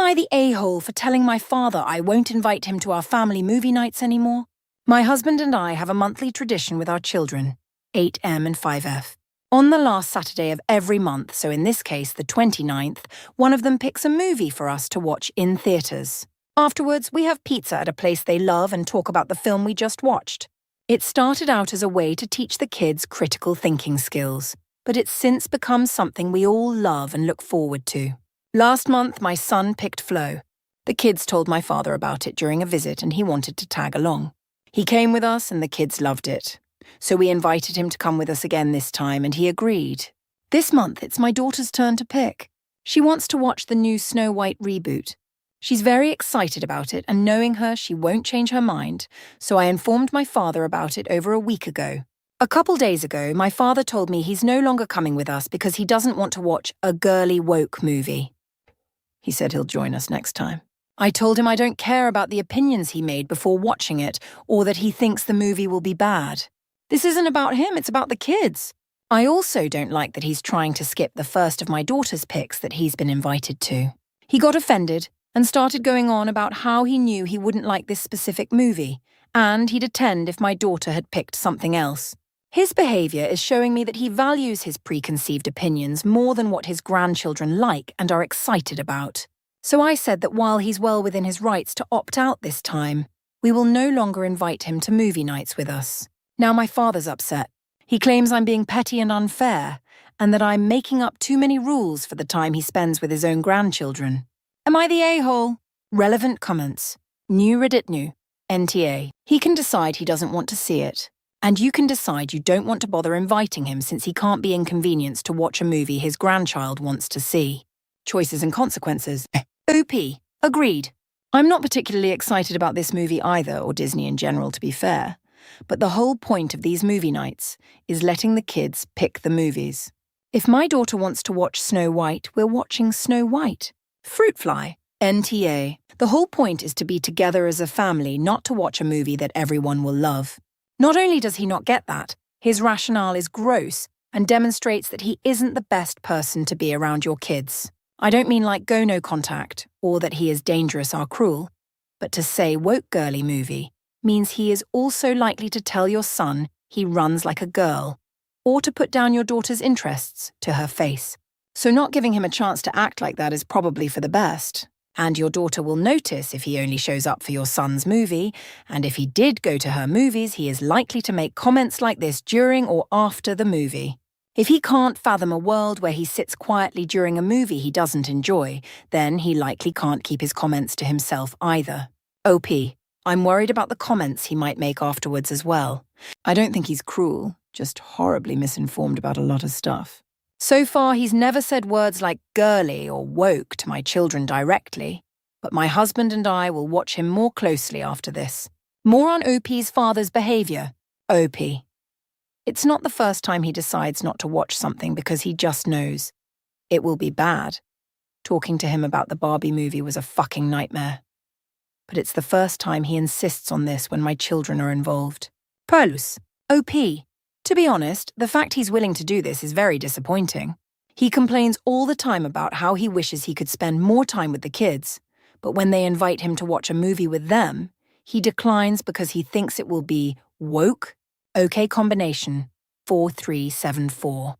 I the a-hole for telling my father I won't invite him to our family movie nights anymore? My husband and I have a monthly tradition with our children, 8M and 5F. On the last Saturday of every month, so in this case the 29th, one of them picks a movie for us to watch in theatres. Afterwards, we have pizza at a place they love and talk about the film we just watched. It started out as a way to teach the kids critical thinking skills, but it's since become something we all love and look forward to. Last month, my son picked Flo. The kids told my father about it during a visit and he wanted to tag along. He came with us and the kids loved it. So we invited him to come with us again this time and he agreed. This month, it's my daughter's turn to pick. She wants to watch the new Snow White reboot. She's very excited about it, and knowing her, she won't change her mind, so I informed my father about it over a week ago. A couple days ago, my father told me he's no longer coming with us because he doesn't want to watch a girly woke movie. He said he'll join us next time. I told him I don't care about the opinions he made before watching it, or that he thinks the movie will be bad. This isn't about him, it's about the kids. I also don't like that he's trying to skip the first of my daughter's picks that he's been invited to. He got offended and started going on about how he knew he wouldn't like this specific movie, and he'd attend if my daughter had picked something else. His behaviour is showing me that he values his preconceived opinions more than what his grandchildren like and are excited about. So I said that while he's well within his rights to opt out this time, we will no longer invite him to movie nights with us. Now my father's upset. He claims I'm being petty and unfair, and that I'm making up too many rules for the time he spends with his own grandchildren. Am I the a-hole? Relevant comments. New Reddit new. NTA. He can decide he doesn't want to see it. And you can decide you don't want to bother inviting him since he can't be inconvenienced to watch a movie his grandchild wants to see. Choices and consequences. OP. Agreed. I'm not particularly excited about this movie either, or Disney in general, to be fair. But the whole point of these movie nights is letting the kids pick the movies. If my daughter wants to watch Snow White, we're watching Snow White. Fruit fly. NTA. The whole point is to be together as a family, not to watch a movie that everyone will love. Not only does he not get that, his rationale is gross and demonstrates that he isn't the best person to be around your kids. I don't mean like go no contact, or that he is dangerous or cruel, but to say woke girly movie means he is also likely to tell your son he runs like a girl, or to put down your daughter's interests to her face. So not giving him a chance to act like that is probably for the best. And your daughter will notice if he only shows up for your son's movie, and if he did go to her movies, he is likely to make comments like this during or after the movie. If he can't fathom a world where he sits quietly during a movie he doesn't enjoy, then he likely can't keep his comments to himself either. OP. I'm worried about the comments he might make afterwards as well. I don't think he's cruel, just horribly misinformed about a lot of stuff. So far, he's never said words like girly or woke to my children directly, but my husband and I will watch him more closely after this. More on OP's father's behaviour. OP. It's not the first time he decides not to watch something because he just knows it will be bad. Talking to him about the Barbie movie was a fucking nightmare. But it's the first time he insists on this when my children are involved. Perlus. OP. To be honest, the fact he's willing to do this is very disappointing. He complains all the time about how he wishes he could spend more time with the kids, but when they invite him to watch a movie with them, he declines because he thinks it will be woke. OK combination 4374.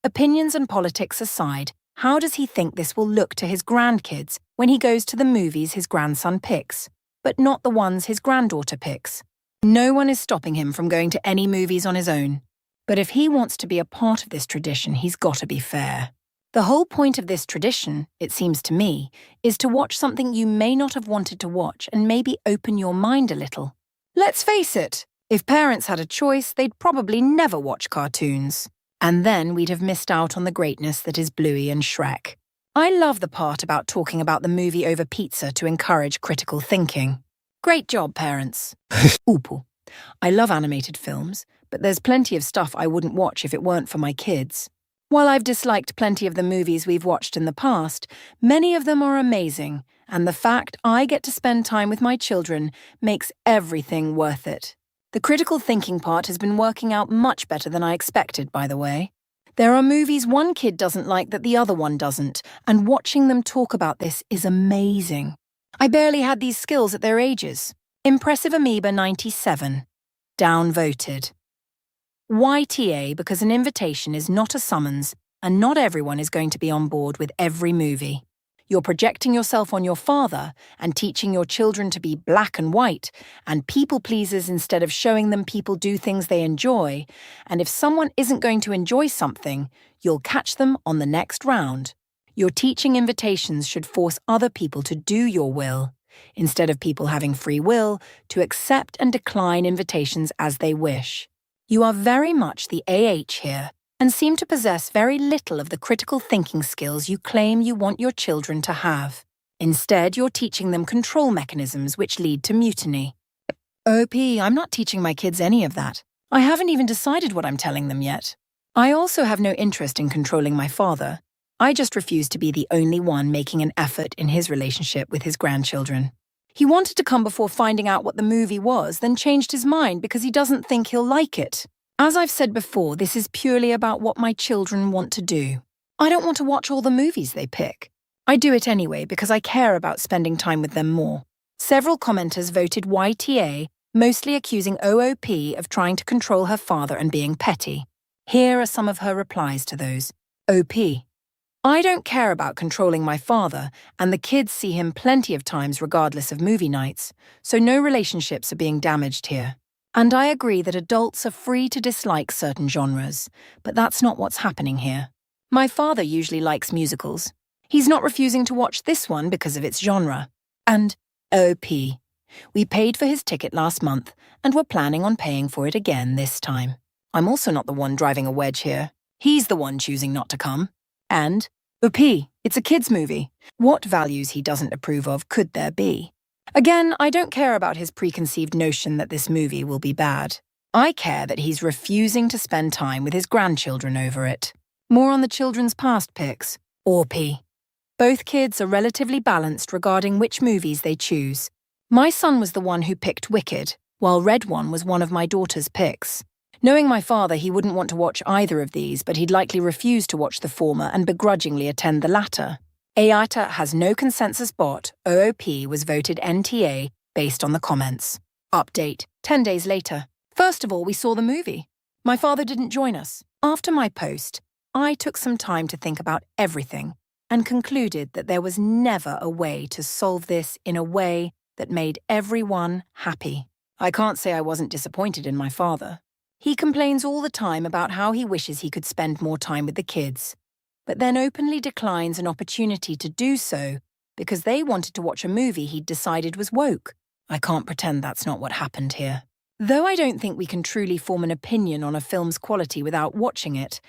Opinions and politics aside, how does he think this will look to his grandkids when he goes to the movies his grandson picks, but not the ones his granddaughter picks? No one is stopping him from going to any movies on his own. But if he wants to be a part of this tradition, he's got to be fair. The whole point of this tradition, it seems to me, is to watch something you may not have wanted to watch and maybe open your mind a little. Let's face it, if parents had a choice, they'd probably never watch cartoons. And then we'd have missed out on the greatness that is Bluey and Shrek. I love the part about talking about the movie over pizza to encourage critical thinking. Great job, parents. Oople. I love animated films, but there's plenty of stuff I wouldn't watch if it weren't for my kids. While I've disliked plenty of the movies we've watched in the past, many of them are amazing, and the fact I get to spend time with my children makes everything worth it. The critical thinking part has been working out much better than I expected, by the way. There are movies one kid doesn't like that the other one doesn't, and watching them talk about this is amazing. I barely had these skills at their ages. Impressive Amoeba 97. Downvoted. YTA because an invitation is not a summons, and not everyone is going to be on board with every movie. You're projecting yourself on your father and teaching your children to be black and white and people pleasers instead of showing them people do things they enjoy, and if someone isn't going to enjoy something, you'll catch them on the next round. Your teaching invitations should force other people to do your will, instead of people having free will to accept and decline invitations as they wish. You are very much the AH here, and seem to possess very little of the critical thinking skills you claim you want your children to have. Instead, you're teaching them control mechanisms which lead to mutiny. OP, I'm not teaching my kids any of that. I haven't even decided what I'm telling them yet. I also have no interest in controlling my father. I just refuse to be the only one making an effort in his relationship with his grandchildren. He wanted to come before finding out what the movie was, then changed his mind because he doesn't think he'll like it. As I've said before, this is purely about what my children want to do. I don't want to watch all the movies they pick. I do it anyway because I care about spending time with them more. Several commenters voted YTA, mostly accusing OOP of trying to control her father and being petty. Here are some of her replies to those. OP. I don't care about controlling my father, and the kids see him plenty of times regardless of movie nights, so no relationships are being damaged here. And I agree that adults are free to dislike certain genres, but that's not what's happening here. My father usually likes musicals. He's not refusing to watch this one because of its genre. And OP. We paid for his ticket last month, and we're planning on paying for it again this time. I'm also not the one driving a wedge here. He's the one choosing not to come. And OP, it's a kids' movie. What values he doesn't approve of could there be? Again, I don't care about his preconceived notion that this movie will be bad. I care that he's refusing to spend time with his grandchildren over it. More on the children's past picks. OP. Both kids are relatively balanced regarding which movies they choose. My son was the one who picked Wicked, while Red One was one of my daughter's picks. Knowing my father, he wouldn't want to watch either of these, but he'd likely refuse to watch the former and begrudgingly attend the latter. AITA has no consensus bot. OOP was voted NTA based on the comments. Update, 10 days later. First of all, we saw the movie. My father didn't join us. After my post, I took some time to think about everything and concluded that there was never a way to solve this in a way that made everyone happy. I can't say I wasn't disappointed in my father. He complains all the time about how he wishes he could spend more time with the kids, but then openly declines an opportunity to do so because they wanted to watch a movie he'd decided was woke. I can't pretend that's not what happened here. Though I don't think we can truly form an opinion on a film's quality without watching it,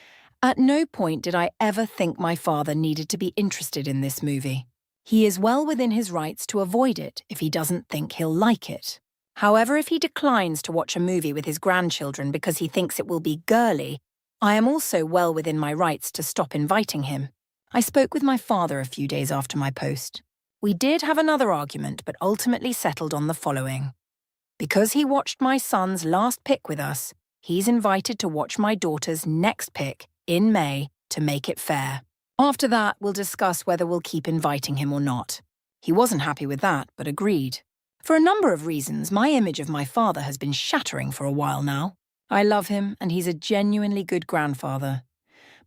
at no point did I ever think my father needed to be interested in this movie. He is well within his rights to avoid it if he doesn't think he'll like it. However, if he declines to watch a movie with his grandchildren because he thinks it will be girly, I am also well within my rights to stop inviting him. I spoke with my father a few days after my post. We did have another argument, but ultimately settled on the following. Because he watched my son's last pick with us, he's invited to watch my daughter's next pick in May to make it fair. After that, we'll discuss whether we'll keep inviting him or not. He wasn't happy with that, but agreed. For a number of reasons, my image of my father has been shattering for a while now. I love him, and he's a genuinely good grandfather.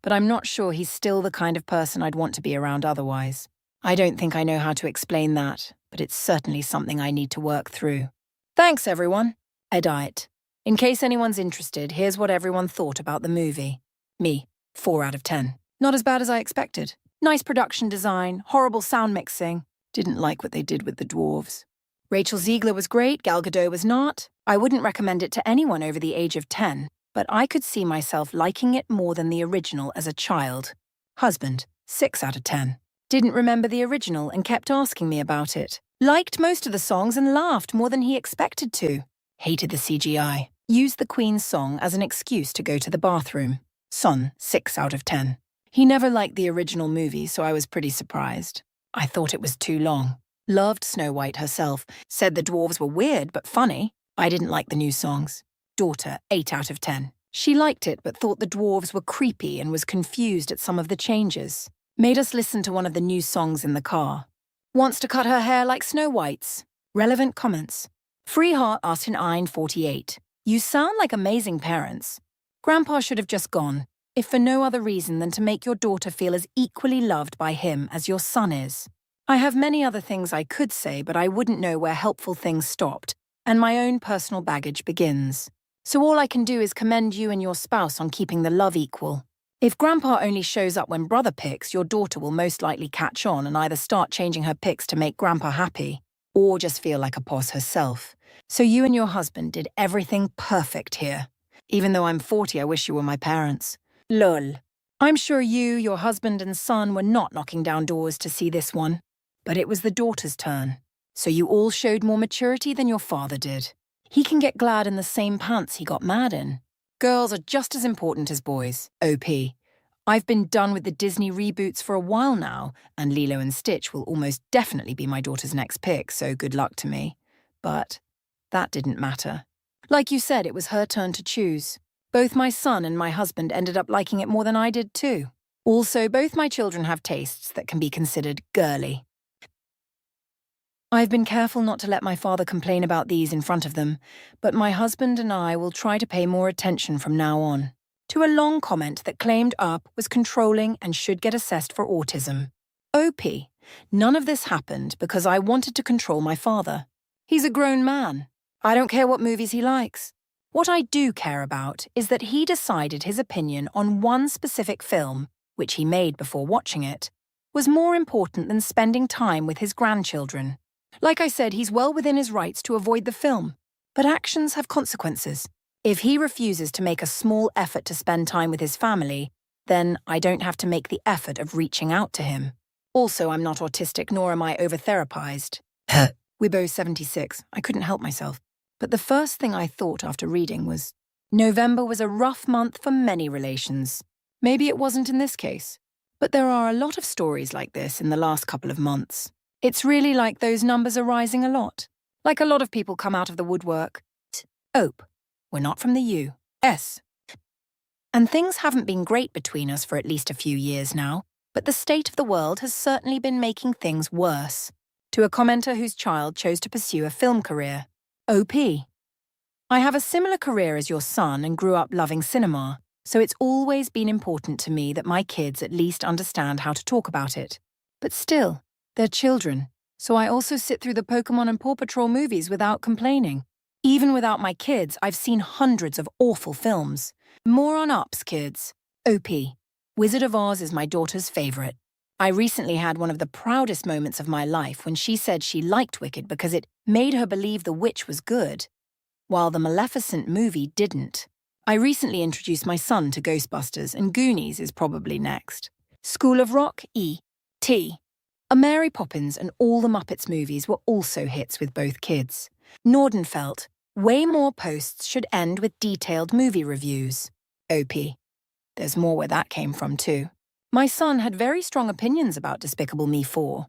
But I'm not sure he's still the kind of person I'd want to be around otherwise. I don't think I know how to explain that, but it's certainly something I need to work through. Thanks, everyone. Edit. In case anyone's interested, here's what everyone thought about the movie. Me, 4 out of 10. Not as bad as I expected. Nice production design, horrible sound mixing. Didn't like what they did with the dwarves. Rachel Ziegler was great, Gal Gadot was not. I wouldn't recommend it to anyone over the age of 10, but I could see myself liking it more than the original as a child. Husband, 6 out of 10. Didn't remember the original and kept asking me about it. Liked most of the songs and laughed more than he expected to. Hated the CGI. Used the Queen's song as an excuse to go to the bathroom. Son, 6 out of 10. He never liked the original movie, so I was pretty surprised. I thought it was too long. Loved Snow White herself. Said the dwarves were weird but funny. I didn't like the new songs. Daughter, 8 out of 10. She liked it but thought the dwarves were creepy and was confused at some of the changes. Made us listen to one of the new songs in the car. Wants to cut her hair like Snow White's. Relevant comments. Freeheart asked in Ein 48. You sound like amazing parents. Grandpa should have just gone, if for no other reason than to make your daughter feel as equally loved by him as your son is. I have many other things I could say, but I wouldn't know where helpful things stopped, and my own personal baggage begins. So all I can do is commend you and your spouse on keeping the love equal. If Grandpa only shows up when brother picks, your daughter will most likely catch on and either start changing her picks to make Grandpa happy, or just feel like a boss herself. So you and your husband did everything perfect here. Even though I'm 40, I wish you were my parents. Lol. I'm sure you, your husband and son were not knocking down doors to see this one. But it was the daughter's turn. So you all showed more maturity than your father did. He can get glad in the same pants he got mad in. Girls are just as important as boys, OP. I've been done with the Disney reboots for a while now, and Lilo and Stitch will almost definitely be my daughter's next pick, so good luck to me. But that didn't matter. Like you said, it was her turn to choose. Both my son and my husband ended up liking it more than I did too. Also, both my children have tastes that can be considered girly. I've been careful not to let my father complain about these in front of them, but my husband and I will try to pay more attention from now on. To a long comment that claimed Up was controlling and should get assessed for autism. OP, none of this happened because I wanted to control my father. He's a grown man. I don't care what movies he likes. What I do care about is that he decided his opinion on one specific film, which he made before watching it, was more important than spending time with his grandchildren. Like I said, he's well within his rights to avoid the film, but actions have consequences. If he refuses to make a small effort to spend time with his family, then I don't have to make the effort of reaching out to him. Also, I'm not autistic, nor am I over-therapized. Wibbo 76, I couldn't help myself. But the first thing I thought after reading was, November was a rough month for many relations. Maybe it wasn't in this case, but there are a lot of stories like this in the last couple of months. It's really like those numbers are rising a lot. Like a lot of people come out of the woodwork. Ope. We're not from the U.S. And things haven't been great between us for at least a few years now, but the state of the world has certainly been making things worse. To a commenter whose child chose to pursue a film career. OP. I have a similar career as your son and grew up loving cinema, so it's always been important to me that my kids at least understand how to talk about it. But still, they're children, so I also sit through the Pokemon and Paw Patrol movies without complaining. Even without my kids, I've seen hundreds of awful films. More on Ups, kids. OP. Wizard of Oz is my daughter's favorite. I recently had one of the proudest moments of my life when she said she liked Wicked because it made her believe the witch was good, while the Maleficent movie didn't. I recently introduced my son to Ghostbusters, and Goonies is probably next. School of Rock, E.T. A Mary Poppins and all the Muppets movies were also hits with both kids. Norden felt, way more posts should end with detailed movie reviews. OP. There's more where that came from too. My son had very strong opinions about Despicable Me 4.